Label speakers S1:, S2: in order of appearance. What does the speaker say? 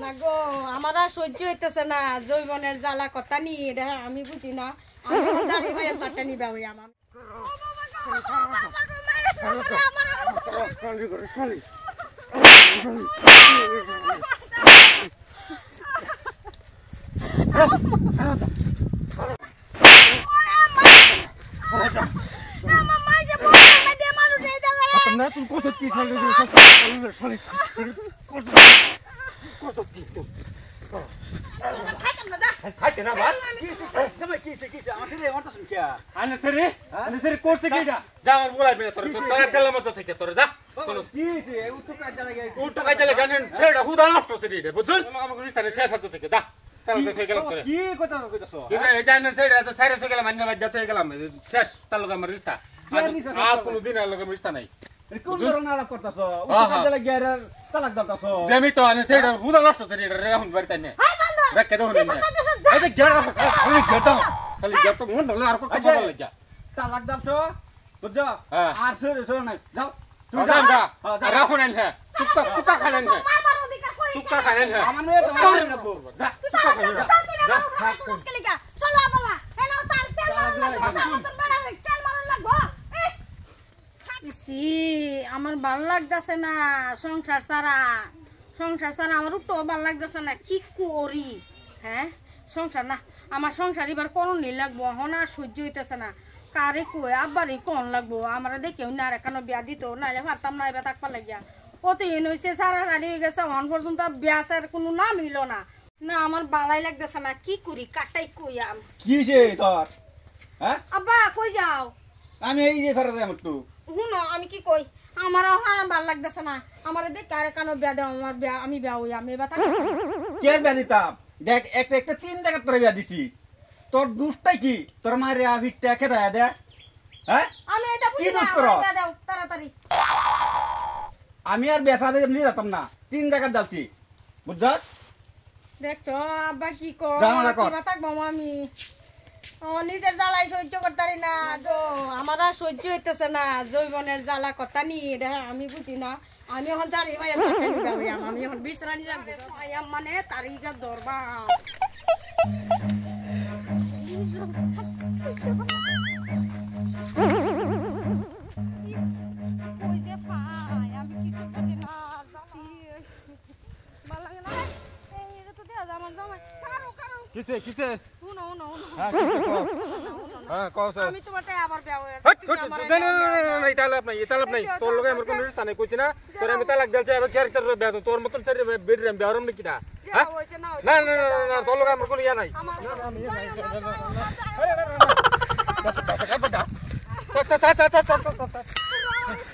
S1: না গো আমার আর সহ্য হইতেছে না জৈবনের জ্বালা কথা নি এটা আমি বুঝি না আমি এখন জানি ভাই পাটটা নিবা হই আমার
S2: না তুই কত কি খালি শালি কত কি খাইতে না বাস কি সময় কি আমাকে রে মারতাছ কি আনে রে করতে কিটা যা আর বলাইবে তোর দিলাম মত থেকে তোর যা কি উটো কাজে লাগে জানেন ছেড়া হুদা নষ্ট হচ্ছে রে বুঝুন আমাকে রিস্তানে শেষ হতে থেকে যা তাহলে থেকে গেলাম তোরে কি কথা কইতাছ এই জানেন ছেড়া সাইরে থেকে গেলাম মান্না বাদ যাতে গেলাম শেষ তার লগে আমার রিস্তা আর কোনো দিন আর লগে রিস্তা নাই কোন ধরনের আলাপ করতাছ উটো কাজে লাগে আর তালাক দাওতাছ দেমি তো আনে ছেড়া হুদা নষ্ট হচ্ছে রে এখন বাড়িতে নে বেকে দাও না এই যে গেড়া খালি গেড়া খালি গেড়া তো মন ধরলে আর কত কথা লাগা তালাক দাওছ বুঝছো আর সরে না যাও তুই যা রাখো না হে চুপটা খালেন হে চুপটা খালেন হে আমার মেয়ে তো না বলবো যা চুপটা খালেন যা
S1: মুশকিল কি চলো বাবা হেলো তার তেল মারন লাগবো ইসি আমার ভালো লাগতাছে না সংসার সারা আমার তো ভালো লাগতেছে না কি করি হ্যাঁ সংসার না আমার সংসার এবার কোন নেই লাগবো এখন আর সহ্য হইতেছে না কারে কই আব্বারই কোন লাগবো আমরা দেখেও না আর এখানে বিয়া দিত নাইলে পারতাম না এবার থাকবার লাগিয়া কত এন হয়েছে সারা হয়ে গেছে এখন পর্যন্ত বিয়াসের কোনো নাম হইল না না আমার বালাই লাগতেছে না কি করি কাটাই কই
S2: কি যে তোর হ্যাঁ
S1: আব্বা কই যাও
S2: আমি এই যে ফেরা যাই একটু
S1: শুনো আমি কি কই আমার ভালো লাগতেছে না আমার দেখ কারে কানো বিয়া দাও আমার বিয়া আমি বিয়া হই আমি এবার
S2: কে বিয়া দিতাম দেখ একটা 3 জায়গা তোর বিয়া দিছি তোর দুষ্টাই কি তোর মারে আভিটা খেদা দে হ্যাঁ
S1: আমি এটা বুঝি না আমার বিয়া দাও তাড়াতাড়ি
S2: আমি আর বেসা দে এমনি যেতাম না 3 জায়গা যাচ্ছি বুঝছস
S1: দেখছো আব্বা কি কর কি থাকবো আমি নিজের জ্বালাই সহ্য করতে না তো আমার আর সহ্য হইতেছে না জৈবনের জ্বালা কথা নি এটা আমি বুঝি না আমি এখন জানি ভাই আমি এখন বিশ্রানি লাগবে মানে তারিখা ধরবা
S2: কিসে কিসে
S1: শুনো
S2: হ্যাঁ কিসে কও হ্যাঁ কও স্যার
S1: আমি তোমারটা আবার বিয়া হই
S2: না তালাপ নাই তোর লগে আমার কোন রিশতা নাই কইছি না তোর আমি তালাক দেলছি আর ক্যারেক্টার বিয়া তোর মতন চারি বেডরুম বিয়া হরম নাকি না হ্যাঁ না তোর লগে আমার কোন ইয়া নাই না